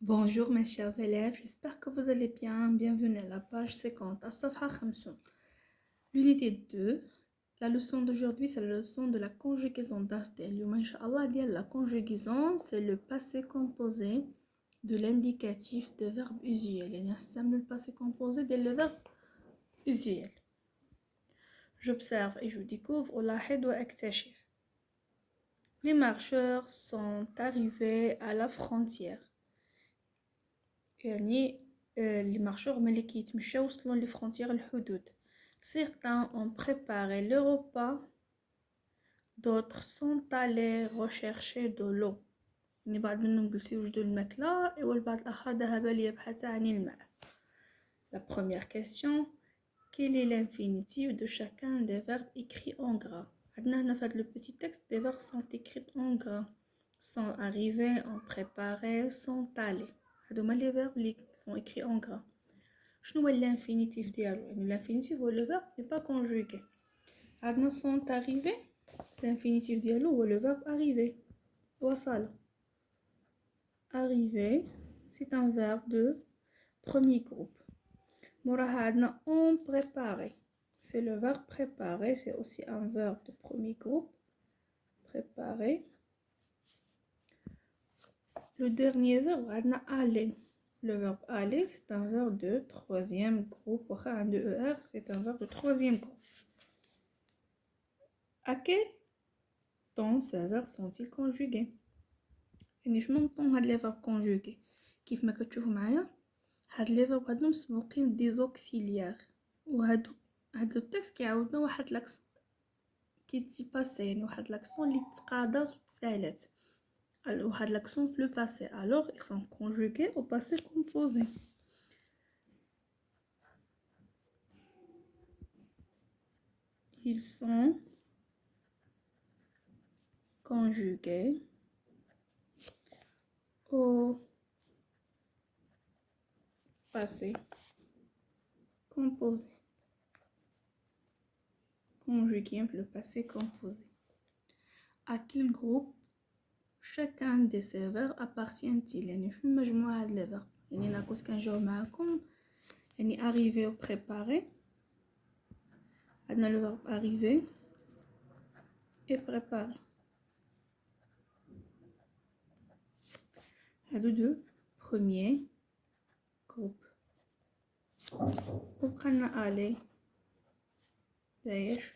Bonjour mes chers élèves, j'espère que vous allez bien. Bienvenue à la page 50, à Safha Khamsoun. L'unité 2, la leçon d'aujourd'hui, c'est la leçon de la conjugaison d'Astel. Inch'Allah, la conjugaison, c'est le passé composé de l'indicatif des verbes usuels. Le passé composé des verbes usuels. J'observe et je découvre. Les marcheurs sont arrivés à la frontière. يعني les marcheurs mais اللي كيتمشاو وصلوا les frontières الحدود. Certains ont préparé le repas, d'autres sont allés rechercher de l'eau. يعني بعض منهم جلسوا يوجدوا الماكلة والبعض الآخر ذهب ليبحث عن الماء. La première question, quel est l'infinitif de chacun des verbes écrits en gras? عندنا هنا في هذا le petit texte des verbes sont écrits en gras. Sont arrivés, ont préparé, sont allés. هادوما les verbes اللي sont écrits en gras. شنو هو l'infinitif ديالو؟ يعني l'infinitif هو le verbe n'est pas conjugué. عندنا sont arrivés, l'infinitif ديالو هو le verbe arriver. وصل. Arriver, c'est un verbe de premier groupe. موراها عندنا on préparé. C'est le verbe préparer, c'est aussi un verbe de premier groupe. Préparer. Le dernier verbe, عندنا aller. Le verbe aller, c'est un verbe de troisième groupe. De ER, c'est un verbe de troisième groupe. À quel temps ces verbes sont-ils conjugués? يعني شنو نطون هاد لي فيرب كونجوغي؟ كيف ما كتشوفوا معايا هاد لي فيرب هادو مسبوقين ديزوكسيليير، وهاد التكست كيعاودنا واحد لاكسون كيتسي باسي، يعني واحد لاكسون اللي تقادات وتسالات، وهاد لاكسون في لو باسي. alors ils sont conjugués au passé composé. Ils sont conjugués au passé composé. Conjugués le passé composé. À quel groupe chacun de ces verbes appartient-il؟ يعني شنو مجموعة هاد لي فيرب؟ يعني أنا كنت كنجاوب معاكم يعني arriver و préparer. عندنا le verbe arriver et préparer. هادو دو premier groupe. وبقالنا aller دايش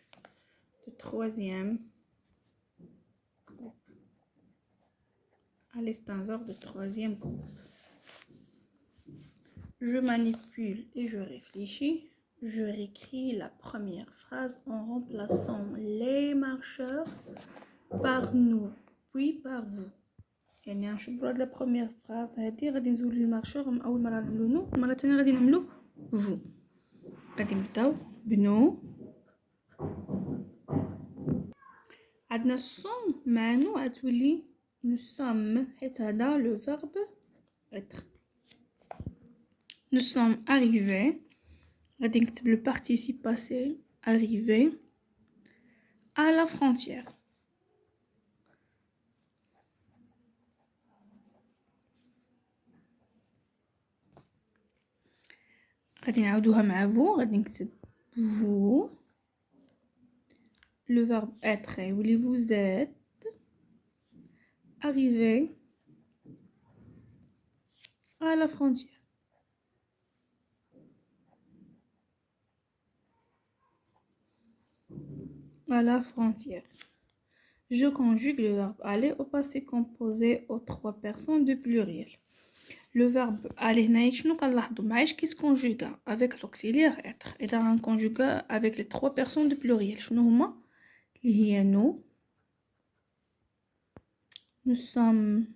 de troisième groupe. Aller c'est un verbe de troisième groupe. Je manipule et je réfléchis. Je réécris la première phrase en remplaçant les marcheurs par nous, puis par vous. يعني نشوفوا هاد la première phrase هادي غادي نزولوا المارشور اول مره نعملو نو، المره الثانيه غادي نعملو vous. غادي نبداو بنو. عندنا الصوم مع نو غتولي nous sommes حيت هذا لو فيرب être. Nous sommes arrivés. غادي نكتب le participe passé arrivé à la frontière. غادي نعاودوها مع vous. غادي نكتب vous. Le verbe être يولي vous êtes arrivé à la frontière. À la frontière. Je conjugue le verbe aller au passé composé aux trois personnes du pluriel. Le verbe aller هنايا شنو كنلاحظوا معايش كيتكونجوغا avec l'auxiliaire être. إذا غنكونجوغا avec les trois personnes du pluriel شنو هما اللي هي nous. Nous sommes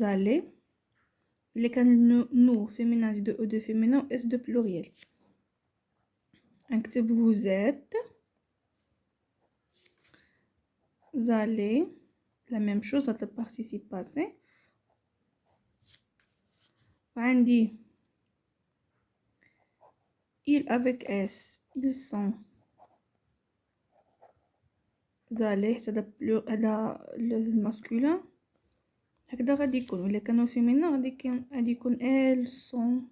allés. اللي كان nous féminin de e de féminin s de pluriel. نكتب vous êtes allés. La même chose avec le participe passé. عندي ils avec s ils sont allés. هذا le masculin. هكذا غادي يكون، ولا كانوا فيمينا غادي يكون elles sont.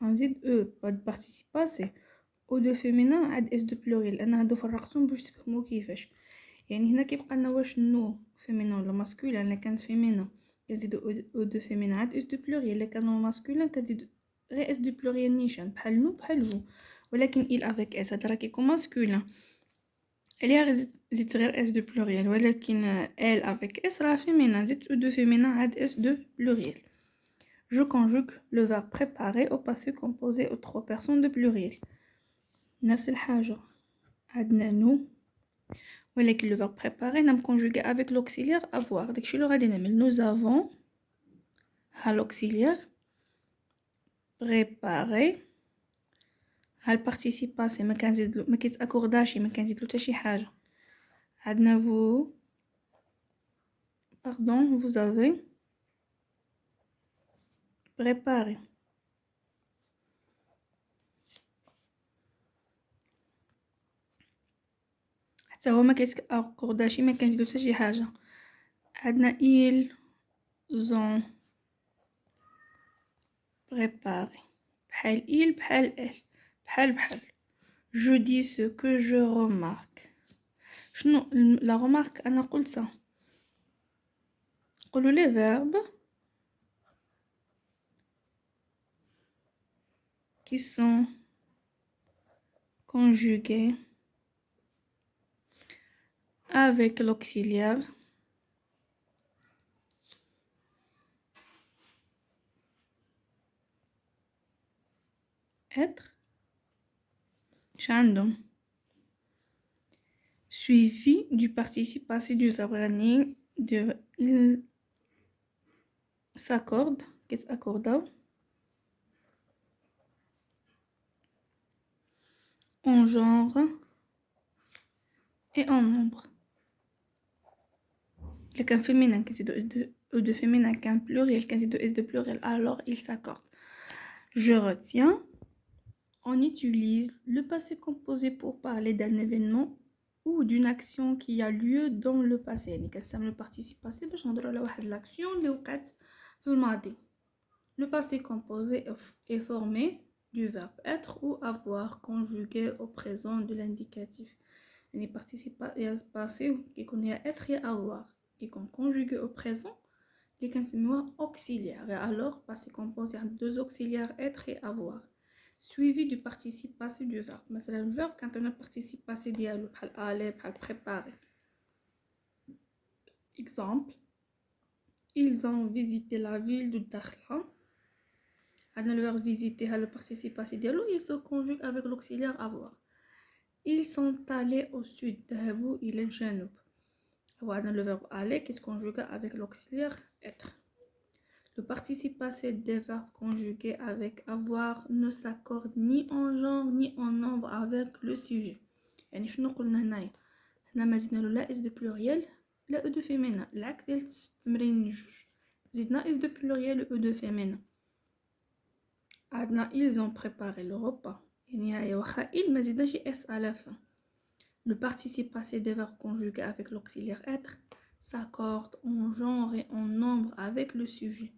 غنزيد او بعد بارتيسيب باسي او دو فيمينا عاد اس دو بلوريال. انا هادو فرقتهم باش تفهموا كيفاش. يعني هنا كيبقى لنا واش نو فيمينا ولا ماسكولين. الا كانت فيمينا كنزيدو او دو فيمينا عاد اس دو بلوريال. الا كانوا ماسكولين كتزيد غير اس دو بلوريال نيشان بحال نو بحال هو. ولكن il افيك اس هاد راه كيكون ماسكولين عليها غادي زيد غير اس دو بلوريال. ولكن elle avec s راه فيمينا زيد او دو فيمينا عاد اس دو بلوريال. Je conjugue le verbe préparer au passé composé aux trois personnes de pluriel. نفس الحاجة عندنا nous. ولكن le verbe préparer نعم conjugué avec l'auxiliaire avoir. داكشي اللي غادي نعمل. Nous avons ها l'auxiliaire préparer ها الparticipe passé ما كنزيدلو ما كيتاكورداش ما كنزيدلو حتى شي حاجة. عندنا vous pardon vous avez préparé. حتى هو ما كيتاكورداش ما كنزيدلو حتى شي حاجة. عندنا ils ont préparé بحال il بحال elle بحال je dis ce que je remarque. شنو la remarque انا قلتها. نقولوا les verbes qui sont conjugués avec l'auxiliaire être عندهم suivi du participe passé du verbe running il s'accorde كيتاكورداو en genre et en nombre. Le cas féminin كنزيدو او دو féminin كان pluriel كنزيدو اس دو pluriel alors il s'accorde. Je retiens. On utilise le passé composé pour parler d'un événement ou d'une action qui a lieu dans le passé. يعني كنستعملو participe passé باش نهضروا على واحد l'action اللي وقعت في الماضي. Le passé composé est formé du verbe être ou avoir conjugué au présent de l'indicatif. يعني participe passé كيكون يا être يا avoir كيكون conjugué au présent اللي كنسميوه auxiliaire. Alors passé composé عند deux auxiliaires être et avoir suivi du participe passé du verbe. مثلا le verbe quand on a participe passé ديالو بحال aller بحال préparer. Exemple, ils ont visité la ville de Dakhla. عندنا le verbe visiter ها le participe passé ديالو il se conjugue avec l'auxiliaire avoir. Ils sont allés au sud ذهبوا إلى الجنوب. وعندنا le verbe aller qui se conjugue avec l'auxiliaire être. Le participe passé des verbes conjugués avec avoir ne s'accorde ni en genre ni en nombre avec le sujet. يعني شنو قلنا هنايا؟ هنا ما زدنا له لا اس دو بلوريال لا او دو فيمينا. العكس ديال التمرين جوج زدنا اس دو بلوريال او دو فيمينا. عندنا ils ont préparé le repas. يعني هاي واخا il ما زدناش اس à la fin. Le participe passé des verbes conjugués avec l'auxiliaire être s'accorde en genre et en nombre avec le sujet.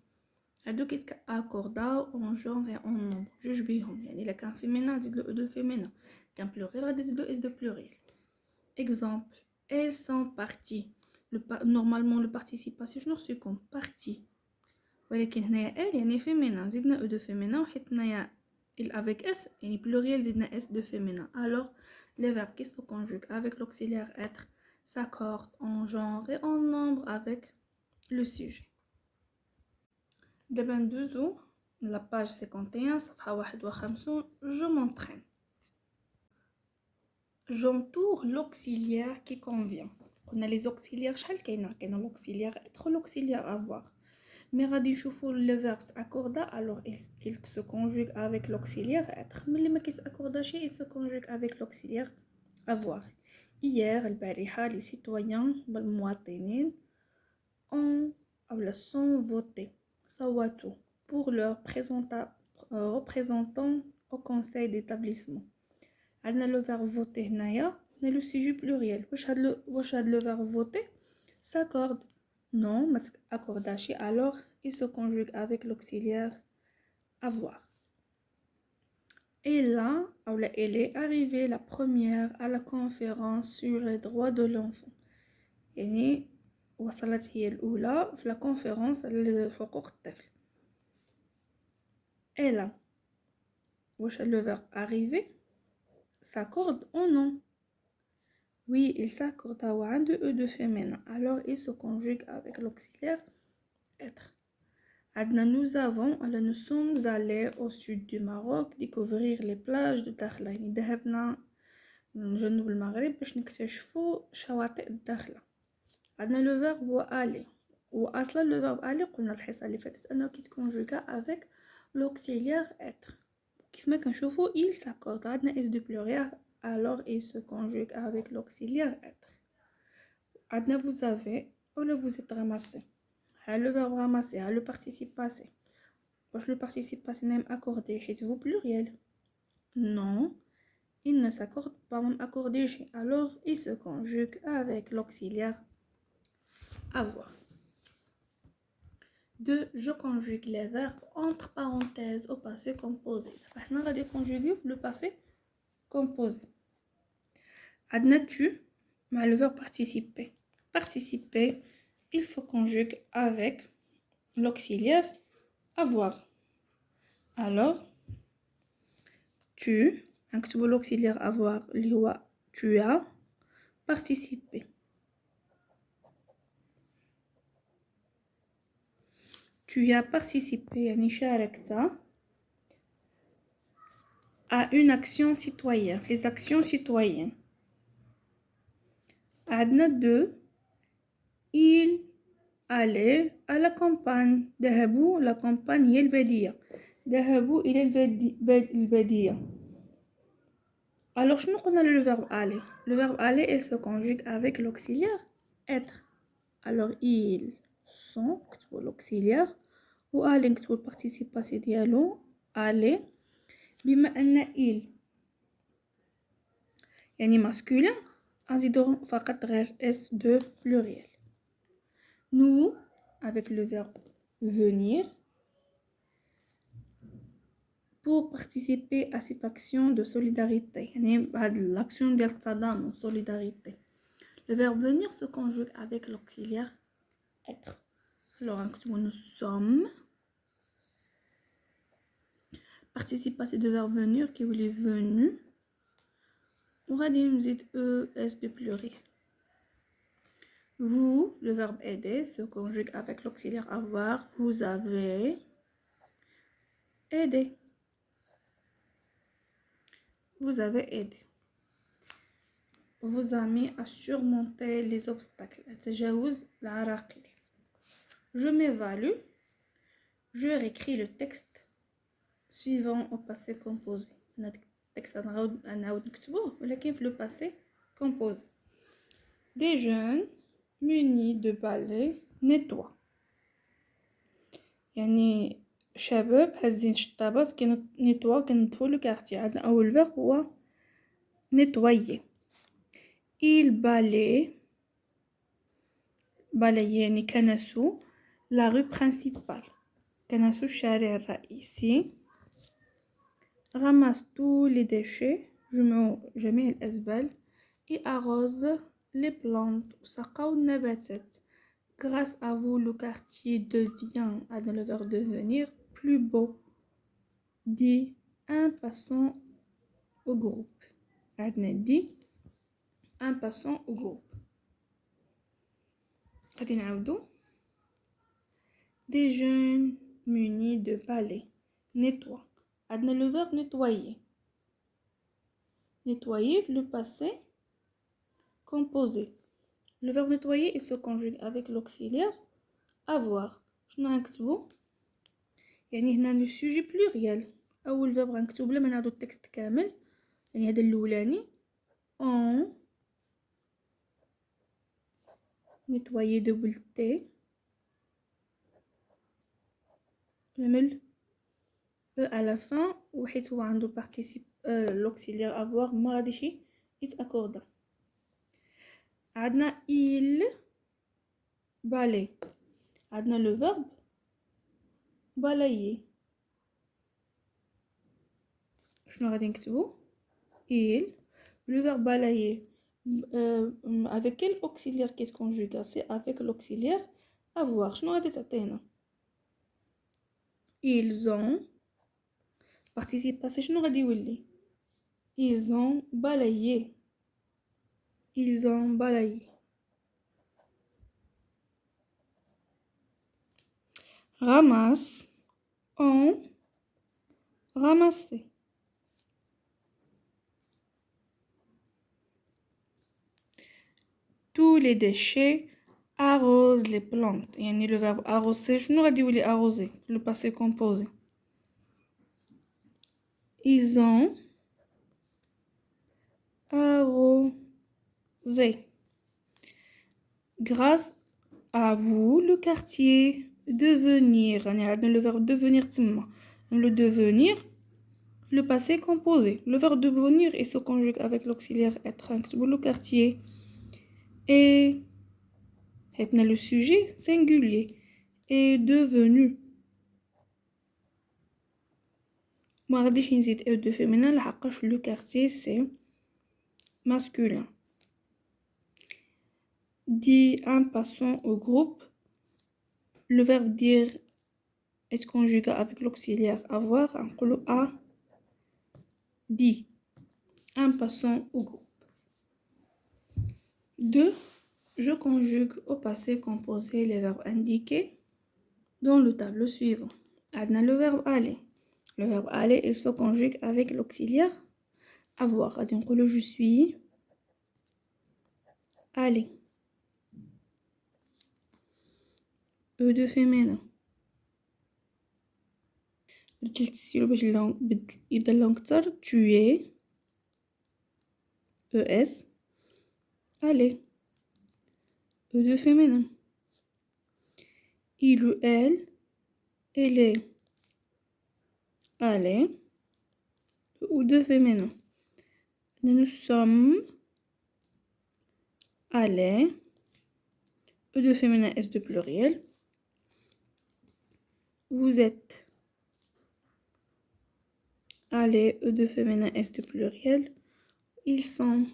هادو كيتاكورداو en genre et en nombre جوج بيهم. يعني الا كان فيمينا نزيدلو او دو فيمينا كان بلوريال غادي نزيدلو اس دو بلوريال. Exemple, elles sont parties. Normalement le participe passé شنو خصو يكون partie. ولكن هنايا elle يعني féminin زدنا او دو féminin وحيت هنايا il avec s يعني pluriel زدنا s de féminin. Alors les verbes qui se conjuguent avec l'auxiliaire être s'accordent en genre et en nombre avec le sujet. دابا ندوزو la page 51 صفحة 51. Je m'entraîne. J'entoure l'auxiliaire qui convient. On a les auxiliaires شحال كاينه l'auxiliaire être l'auxiliaire avoir. Mais غادي نشوفوا le verbe s'accorda alors il se conjugue avec l'auxiliaire être. ملي ما كيتاكورداش il se conjugue avec l'auxiliaire avoir. Hier البارحة les citoyens المواطنين ont ou sont votés صوتوا pour leur représentant au conseil d'établissement. عندنا لو verbe voter هنايا. عندنا لو sujet pluriel. واش هاد لو verbe voter s'accorde. Non, ما تأكورداش. Alors, il se conjugue avec l'auxiliaire avoir. Et là, elle est arrivée la première à la conférence sur les droits de l'enfant. يعني وصلت هي الأولى في la conférence على حقوق الطفل. Et là, le verbe arriver s'accorde ou non? Oui, il s'accorde à un de eux de féminin. Alors, il se conjugue avec l'auxiliaire être. Nous sommes allés au sud du Maroc découvrir les plages de Dakhla. ذهبنا من جنوب المغرب باش نكتشفوا شواطئ الداخلة. عندنا le verbe aller. وأصلا le verbe aller قلنا الحصة اللي فاتت أنه كيتكونجوغا avec l'auxiliaire être. كيف ما كنشوفوا il s'accorde. عندنا is du pluriel alors il se conjugue avec l'auxiliaire être. عندنا vous avez ou vous êtes ramassé. Le verbe ramasser, le participe passé. Le participe passé n'est accordé, êtes-vous pluriel? Non, il ne s'accorde pas même accordé. Alors, il se conjugue avec l'auxiliaire avoir. 2. Je conjugue les verbes entre parenthèses au passé composé. On va conjuguer le passé composé. Adna tu, mais le verbe participer. Participer, il se conjugue avec l'auxiliaire avoir. Alors, tu, نكتبوا l'auxiliaire avoir اللي هو tu as participé. Tu as participé يعني شاركت à une action citoyenne. Les actions citoyennes. عندنا 2. Il allait à la campagne. ذهبوا la campagne هي البادية. ذهبوا إلى البادية. Alors, je nous connais le verbe aller. Le verbe aller, il se conjugue avec l'auxiliaire être. Alors, ils sont, l'auxiliaire, ou aller, le participe passé dialogue, aller, بما أن il يعني masculin, أزيدهم فقط غير s de pluriel. Nous, avec le verbe venir, pour participer à cette action de solidarité, l'action de التضامن, solidarité. Le verbe venir se conjugue avec l'auxiliaire être. Alors, nous sommes. Participe passé de verbe venir qui est venu. On va dire nous dites es de pluriel. Vous, le verbe aider se conjugue avec l'auxiliaire avoir. Vous avez aidé. Vous avez aidé. Vous avez à surmonter les obstacles. تجاوز العراقيل. Je m'évalue. Je réécris le texte suivant au passé composé. Le texte نعاود نكتبوه ولكن في le passé composé. Des jeunes munis de balais nettoient. يعني شباب هازين شطابات كينيطوا كينظفوا لو كارتي. عندنا اول فيرب هو nettoyer. Il balaye يعني كنسوا la rue principale. كنسوا الشارع الرئيسي. ramasse tous les déchets. جمعوا جميع الأزبال. et arrose les plantes. وسقوا النباتات. Grâce à vous, le quartier devient, dans le verbe devenir, plus beau. Dit un passant au groupe. dit un passant au groupe. Des jeunes munis de balais nettoient. Le verbe nettoyer. Nettoyer, le passé composé. Le verbe nettoyer, il se conjugue avec l'auxiliaire avoir. شنو غنكتبو؟ يعني هنا لو سوجي بلوريال. اول فيرب غنكتبو بلا ما نعاودو التكست كامل. يعني هذا الاولاني on nettoyer double T نعمل e à la fin وحيت هو عنده participe l'auxiliaire avoir ما غاديش يتاكوردا. عندنا il Balai. عندنا le verbe balayer. شنو غادي نكتبو؟ Il. Le verbe balayer. Avec quel auxiliaire qui se conjugue? C'est avec l'auxiliaire avoir. شنو غادي تعطينا؟ Ils ont. Participe passé شنو غادي يولي؟ Ils ont balayé. Ils ont balayé. Ramasse. Ont ramassé. Tous les déchets arrosent les plantes. يعني le verbe arroser شنو غادي يولي arroser le passé composé. Ils ont arrosé. Grâce à vous, le quartier devenir. يعني le verbe devenir تما. Le devenir, le passé composé. Le verbe devenir il se conjugue avec l'auxiliaire être. Le quartier. Et le sujet singulier est devenu. ما غاديش نزيد او دو féminin لحقاش le quartier c'est masculin. Dit un passant au groupe. Le verbe dire est conjugué avec l'auxiliaire avoir. نقولو a dit un passant au groupe. 2. Je conjugue au passé composé les verbes indiqués dans le tableau suivant. عندنا le verbe aller. Le verbe aller il se conjugue avec l'auxiliaire avoir. غادي نقولو je suis allé. E de féminin. بدلت السيلو باش يبدا اللون كتر. Tu es es aller. E de féminin. Il ou elle est aller. Ou de féminin. Nous sommes allés. E de féminin S de pluriel. Vous êtes allés. E de féminin S de pluriel. Ils sont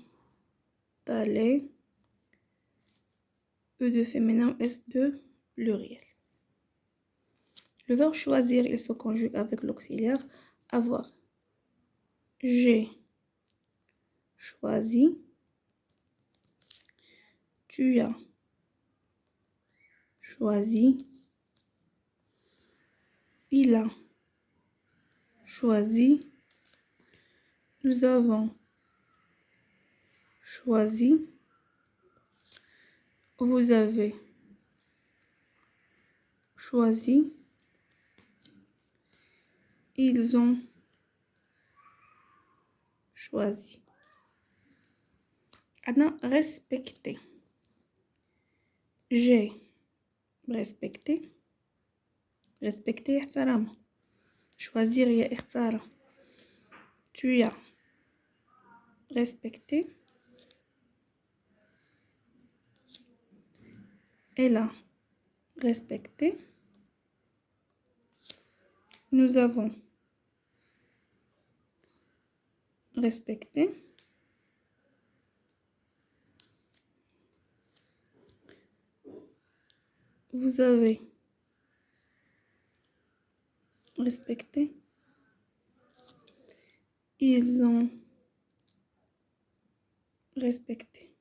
allés. E de féminin S de pluriel. Le verbe choisir il se conjugue avec l'auxiliaire avoir. J'ai choisi. Tu as choisi. Il a choisi. Nous avons choisi. Vous avez choisi. Ils ont choisi. Maintenant, respecter. J'ai respecté. Respecter احترام. Choisir يا اختار. Tu as respecté. Elle a respecté. Nous avons respecté. Vous avez respecté. Ils ont respecté.